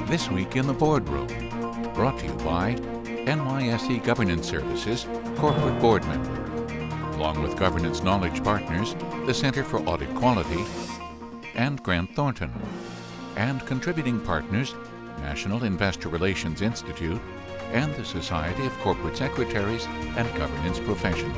This Week in the Boardroom, brought to you by NYSE Governance Services Corporate Board Member, along with Governance Knowledge Partners, the Center for Audit Quality, and Grant Thornton, and contributing partners, National Investor Relations Institute, and the Society of Corporate Secretaries and Governance Professionals.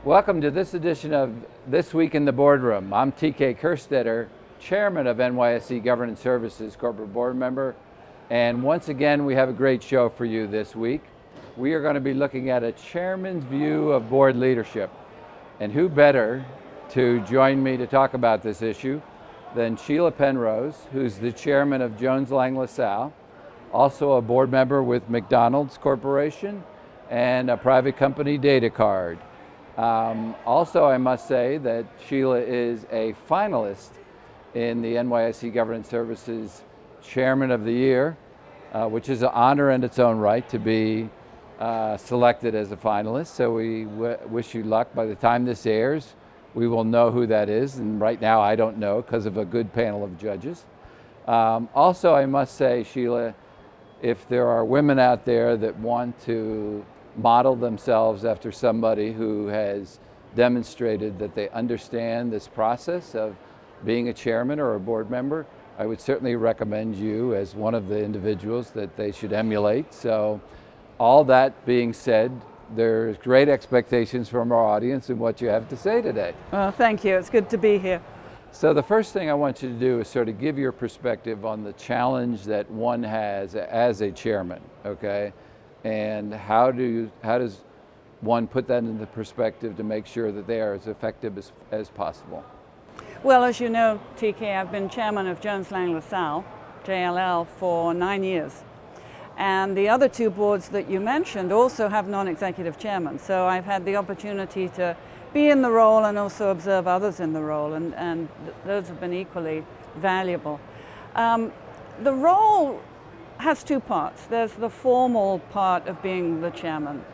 Welcome to this edition of This Week in the Boardroom. I'm TK Kerstetter, Chairman of NYSE Governance Services Corporate Board Member, and once again we have a great show for you this week. We are going to be looking at a chairman's view of board leadership, and who better to join me to talk about this issue than Sheila Penrose, who's the chairman of Jones Lang LaSalle, also a board member with McDonald's Corporation and a private company Data Card. Also, I must say that Sheila is a finalist in the NYSE Governance Services Chairman of the Year, which is an honor in its own right to be selected as a finalist. So we wish you luck. By the time this airs, we will know who that is. And right now I don't know because of a good panel of judges. Also, I must say, Sheila, if there are women out there that want to model themselves after somebody who has demonstrated that they understand this process of being a chairman or a board member, I would certainly recommend you as one of the individuals that they should emulate. So all that being said, there's great expectations from our audience in what you have to say today. Well, thank you. It's good to be here. So the first thing I want you to do is sort of give your perspective on the challenge that one has as a chairman, okay? And how does one put that into perspective to make sure that they are as effective as possible? Well, as you know, TK, I've been chairman of Jones Lang LaSalle, JLL, for 9 years. And the other two boards that you mentioned also have non-executive chairmen. So I've had the opportunity to be in the role and also observe others in the role, and those have been equally valuable. The role has two parts. There's the formal part of being the chairman,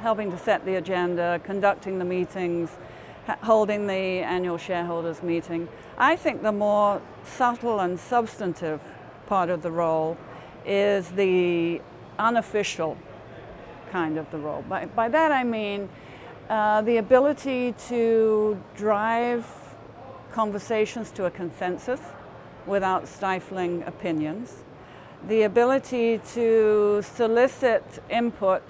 helping to set the agenda, conducting the meetings, holding the annual shareholders meeting. I think the more subtle and substantive part of the role is the unofficial kind of the role. By that I mean the ability to drive conversations to a consensus without stifling opinions, the ability to solicit input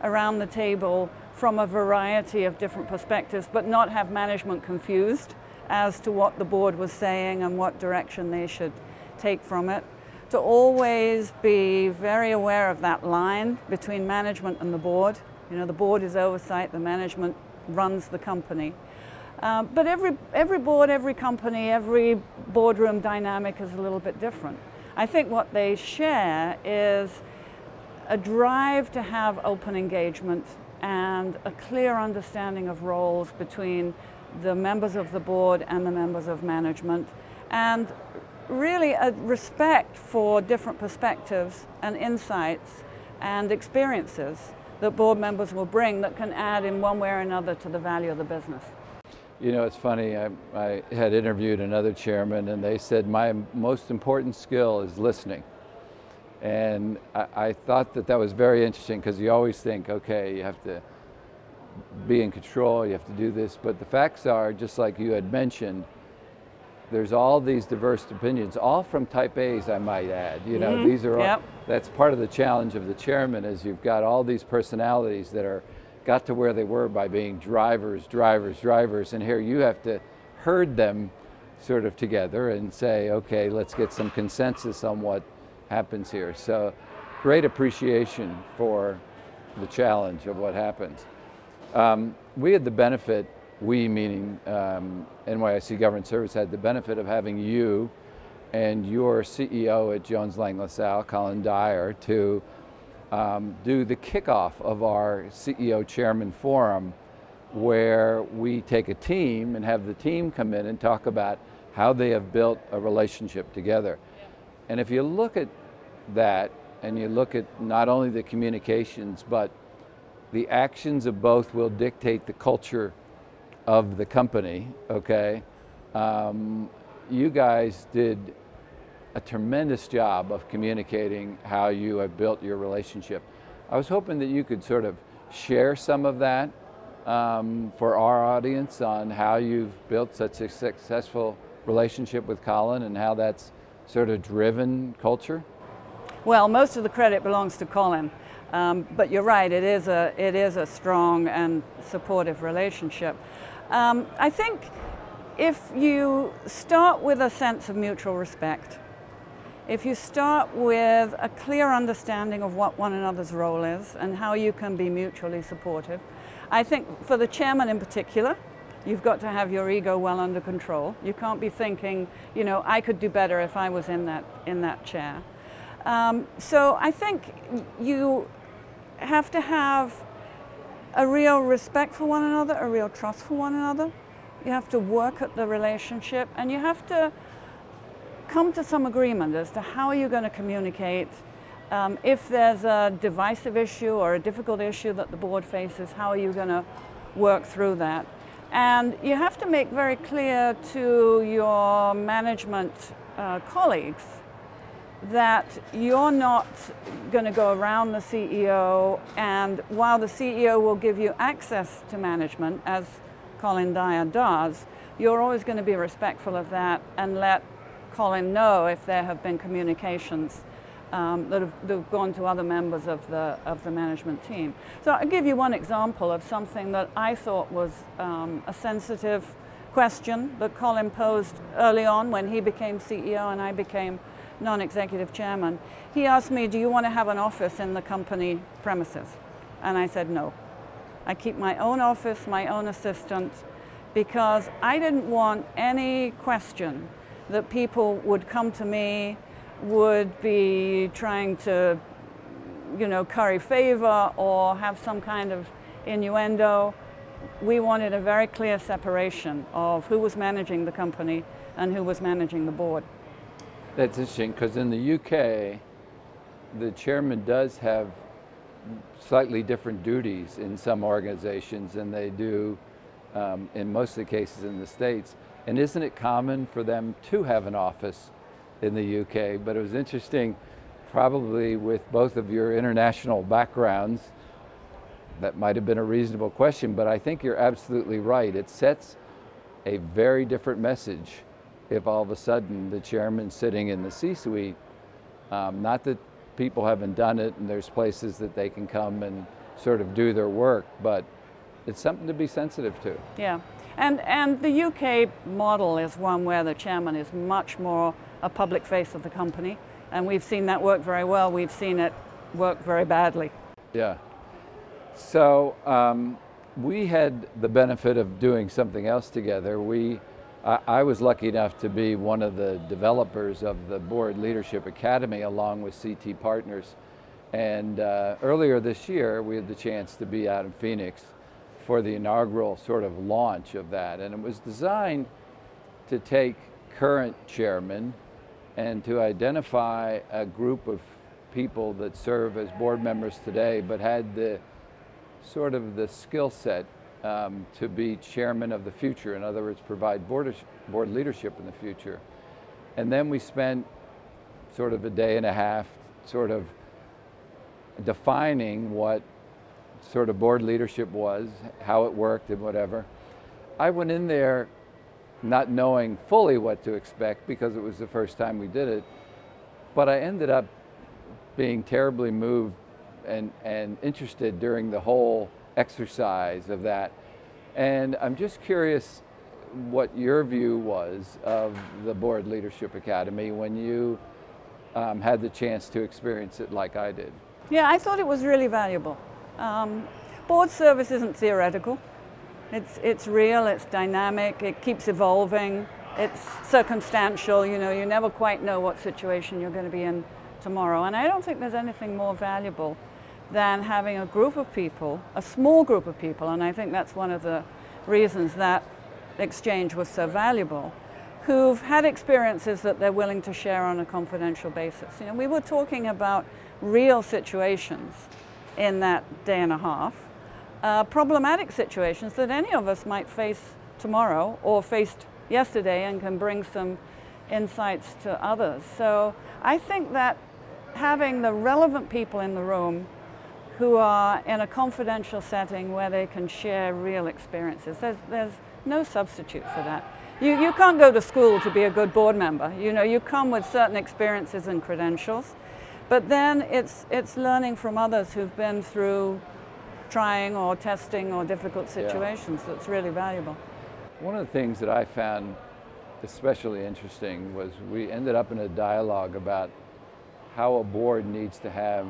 around the table from a variety of different perspectives, but not have management confused as to what the board was saying and what direction they should take from it. To always be very aware of that line between management and the board. You know, the board is oversight, the management runs the company. But every board, every company, every boardroom dynamic is a little bit different. I think what they share is a drive to have open engagement and a clear understanding of roles between the members of the board and the members of management, and really a respect for different perspectives and insights and experiences that board members will bring that can add in one way or another to the value of the business. You know, it's funny, I had interviewed another chairman and they said my most important skill is listening. And I thought that was very interesting because you always think, okay, you have to be in control, you have to do this, but the facts are, just like you had mentioned, there's all these diverse opinions, all from type A's, I might add. You know, these are all, that's part of the challenge of the chairman, is you've got all these personalities that got to where they were by being drivers, and here you have to herd them sort of together and say, okay, let's get some consensus on what happens here. So great appreciation for the challenge of what happens. We had the benefit, we meaning NYSE Governance Service, had the benefit of having you and your CEO at Jones Lang LaSalle, Colin Dyer, to do the kickoff of our CEO Chairman Forum, where we take a team and have the team come in and talk about how they have built a relationship together. And if you look at that and you look at not only the communications, but the actions of both will dictate the culture of the company, okay, you guys did a tremendous job of communicating how you have built your relationship. I was hoping that you could sort of share some of that for our audience on how you've built such a successful relationship with Colin and how that's sort of driven culture. Well, most of the credit belongs to Colin, but you're right, it is a strong and supportive relationship. I think if you start with a sense of mutual respect, if you start with a clear understanding of what one another's role is and how you can be mutually supportive, I think for the chairman in particular, you've got to have your ego well under control. You can't be thinking, you know, I could do better if I was in that chair. So I think you have to have a real respect for one another, a real trust for one another. You have to work at the relationship, and you have to come to some agreement as to how you're going to communicate. If there's a divisive issue or a difficult issue that the board faces, how are you going to work through that? And you have to make very clear to your management colleagues that you're not going to go around the CEO, and while the CEO will give you access to management, as Colin Dyer does, you're always going to be respectful of that and let Colin know if there have been communications that have gone to other members of the management team. So I'll give you one example of something that I thought was a sensitive question that Colin posed early on when he became CEO and I became non-executive chairman. He asked me, do you want to have an office in the company premises? And I said no. I keep my own office, my own assistant, because I didn't want any question that people would come to me, would be trying to, you know, curry favor or have some kind of innuendo. We wanted a very clear separation of who was managing the company and who was managing the board. That's interesting, because in the UK, the chairman does have slightly different duties in some organizations than they do in most of the cases in the States. And isn't it common for them to have an office in the UK? But it was interesting, probably with both of your international backgrounds, that might have been a reasonable question, but I think you're absolutely right. It sets a very different message if all of a sudden the chairman's sitting in the C-suite. Not that people haven't done it and there's places that they can come and sort of do their work, but it's something to be sensitive to. Yeah, and the UK model is one where the chairman is much more a public face of the company, and we've seen that work very well. We've seen it work very badly. Yeah. So we had the benefit of doing something else together. I was lucky enough to be one of the developers of the Board Leadership Academy along with CT Partners. And earlier this year, we had the chance to be out in Phoenix for the inaugural sort of launch of that. And it was designed to take current chairmen and to identify a group of people that serve as board members today, but had the sort of the skill set to be chairman of the future. In other words, provide board leadership in the future. And then we spent sort of a day and a half sort of defining what sort of board leadership was, how it worked and whatever. I went in there not knowing fully what to expect because it was the first time we did it, but I ended up being terribly moved and interested during the whole exercise of that. And I'm just curious what your view was of the Board Leadership Academy when you had the chance to experience it like I did. Yeah, I thought it was really valuable. Board service isn't theoretical. It's real, it's dynamic, it keeps evolving, it's circumstantial, you know, you never quite know what situation you're going to be in tomorrow. And I don't think there's anything more valuable than having a group of people, a small group of people, and I think that's one of the reasons that exchange was so valuable, who've had experiences that they're willing to share on a confidential basis. You know, we were talking about real situations in that day and a half, problematic situations that any of us might face tomorrow or faced yesterday and can bring some insights to others. So I think that having the relevant people in the room who are in a confidential setting where they can share real experiences, there's no substitute for that. You can't go to school to be a good board member. You know, you come with certain experiences and credentials, but then it's learning from others who've been through trying or testing or difficult situations that's really valuable. One of the things that I found especially interesting was we ended up in a dialogue about how a board needs to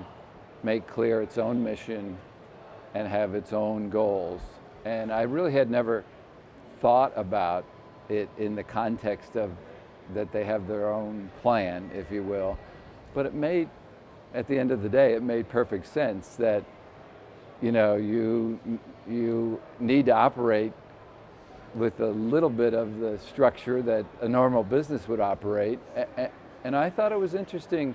make clear its own mission and have its own goals. And I really had never thought about it in the context of that they have their own plan, if you will. But it made, at the end of the day, it made perfect sense that, you know, you need to operate with a little bit of the structure that a normal business would operate. And I thought it was interesting,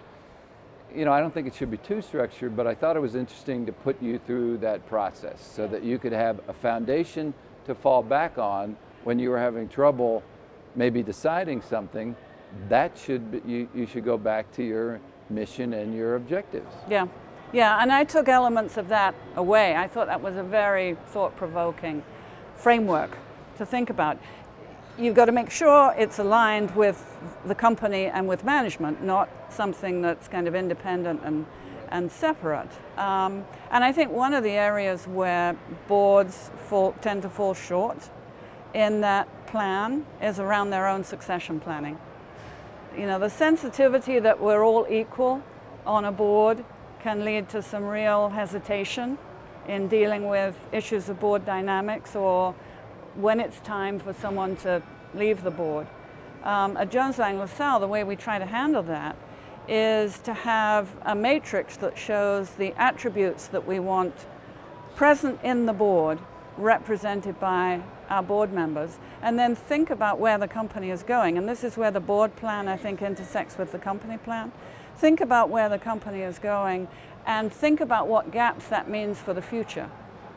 you know, I don't think it should be too structured, but I thought it was interesting to put you through that process so that you could have a foundation to fall back on when you were having trouble maybe deciding something. That should be, you should go back to your mission and your objectives. Yeah, yeah, and I took elements of that away. I thought that was a very thought-provoking framework to think about. You've got to make sure it's aligned with the company and with management, not something that's kind of independent and separate. And I think one of the areas where boards tend to fall short in that plan is around their own succession planning. You know, the sensitivity that we're all equal on a board can lead to some real hesitation in dealing with issues of board dynamics or when it's time for someone to leave the board. At Jones Lang LaSalle, the way we try to handle that is to have a matrix that shows the attributes that we want present in the board, represented by our board members, and then think about where the company is going. And this is where the board plan, I think, intersects with the company plan. Think about where the company is going and think about what gaps that means for the future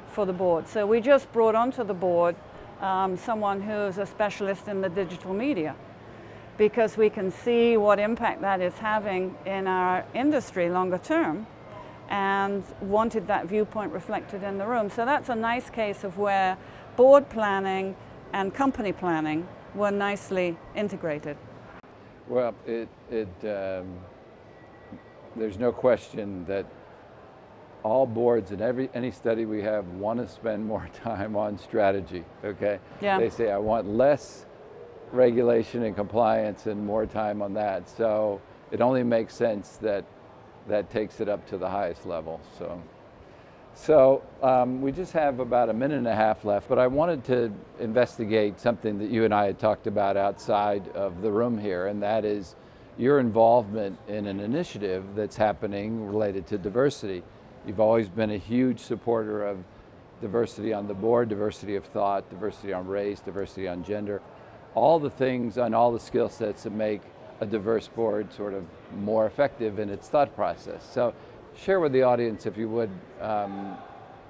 for the board. So we just brought onto the board someone who's a specialist in the digital media, because we can see what impact that is having in our industry longer term, and wanted that viewpoint reflected in the room. So that's a nice case of where board planning and company planning were nicely integrated. Well, there's no question that all boards in any study we have want to spend more time on strategy, okay? Yeah. They say, I want less regulation and compliance and more time on that. So it only makes sense that that takes it up to the highest level. So we just have about a minute and a half left, but I wanted to investigate something that you and I had talked about outside of the room here, and that is your involvement in an initiative that's happening related to diversity. You've always been a huge supporter of diversity on the board, diversity of thought, diversity on race, diversity on gender, all the things and all the skill sets that make a diverse board sort of more effective in its thought process. So share with the audience, if you would,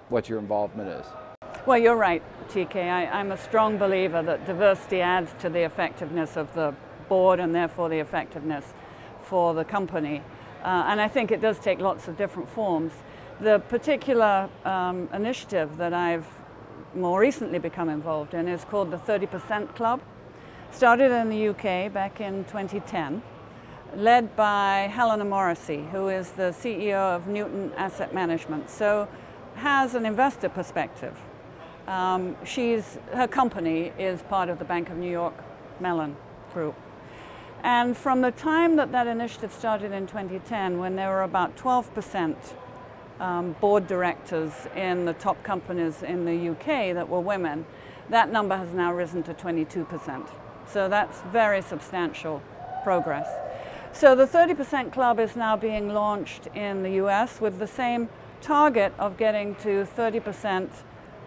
what your involvement is. Well, you're right, TK. I'm a strong believer that diversity adds to the effectiveness of the board and therefore the effectiveness for the company. And I think it does take lots of different forms. The particular initiative that I've more recently become involved in is called the 30% Club. Started in the UK back in 2010, led by Helena Morrissey, who is the CEO of Newton Asset Management, so has an investor perspective. Her company is part of the Bank of New York Mellon Group. And from the time that that initiative started in 2010, when there were about 12% board directors in the top companies in the UK that were women, that number has now risen to 22%. So that's very substantial progress. So the 30% Club is now being launched in the US with the same target of getting to 30%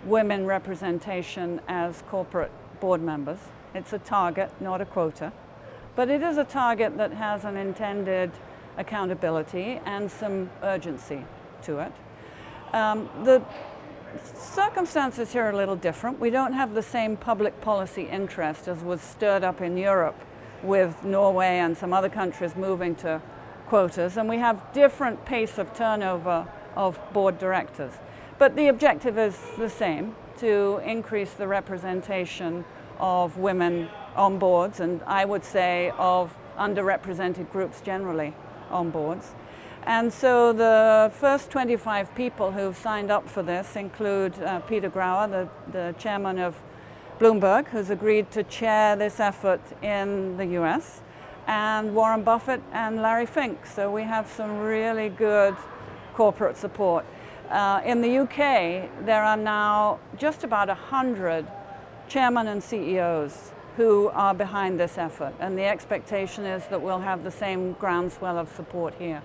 women representation as corporate board members. It's a target, not a quota. But it is a target that has an intended accountability and some urgency to it. The circumstances here are a little different. We don't have the same public policy interest as was stirred up in Europe with Norway and some other countries moving to quotas, and we have different pace of turnover of board directors. But the objective is the same, to increase the representation of women on boards, and I would say of underrepresented groups generally on boards. And so the first 25 people who've signed up for this include Peter Grauer, the chairman of Bloomberg, who's agreed to chair this effort in the US, and Warren Buffett and Larry Fink. So we have some really good corporate support. In the UK, there are now just about 100 chairmen and CEOs who are behind this effort, and the expectation is that we'll have the same groundswell of support here.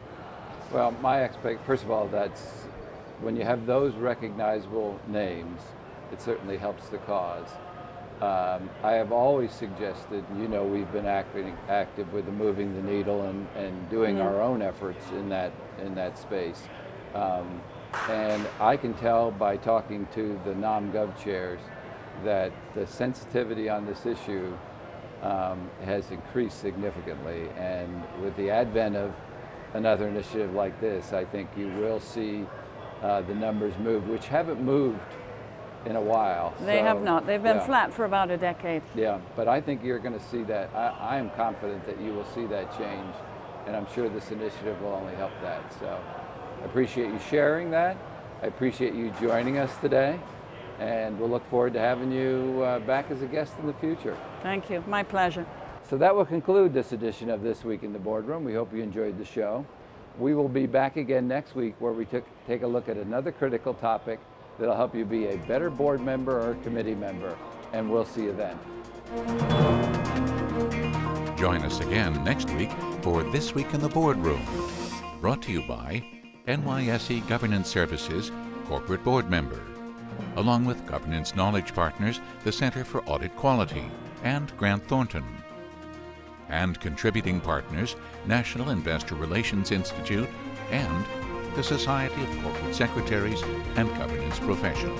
Well, first of all, that's when you have those recognizable names, it certainly helps the cause. I have always suggested, you know, we've been active with the Moving the Needle and doing our own efforts in that space. And I can tell by talking to the nom-gov chairs that the sensitivity on this issue has increased significantly. And with the advent of another initiative like this, I think you will see the numbers move, which haven't moved in a while. They have not. They've been flat for about a decade. Yeah, but I think you're going to see that. I am confident that you will see that change, and I'm sure this initiative will only help that. So I appreciate you sharing that. I appreciate you joining us today, and we'll look forward to having you back as a guest in the future. Thank you. My pleasure. So that will conclude this edition of This Week in the Boardroom. We hope you enjoyed the show. We will be back again next week where we take a look at another critical topic that'll help you be a better board member or committee member, and we'll see you then. Join us again next week for This Week in the Boardroom, brought to you by NYSE Governance Services Corporate Board Member, along with Governance Knowledge Partners, the Center for Audit Quality, and Grant Thornton, and contributing partners, National Investor Relations Institute, and the Society of Corporate Secretaries and Governance Professionals.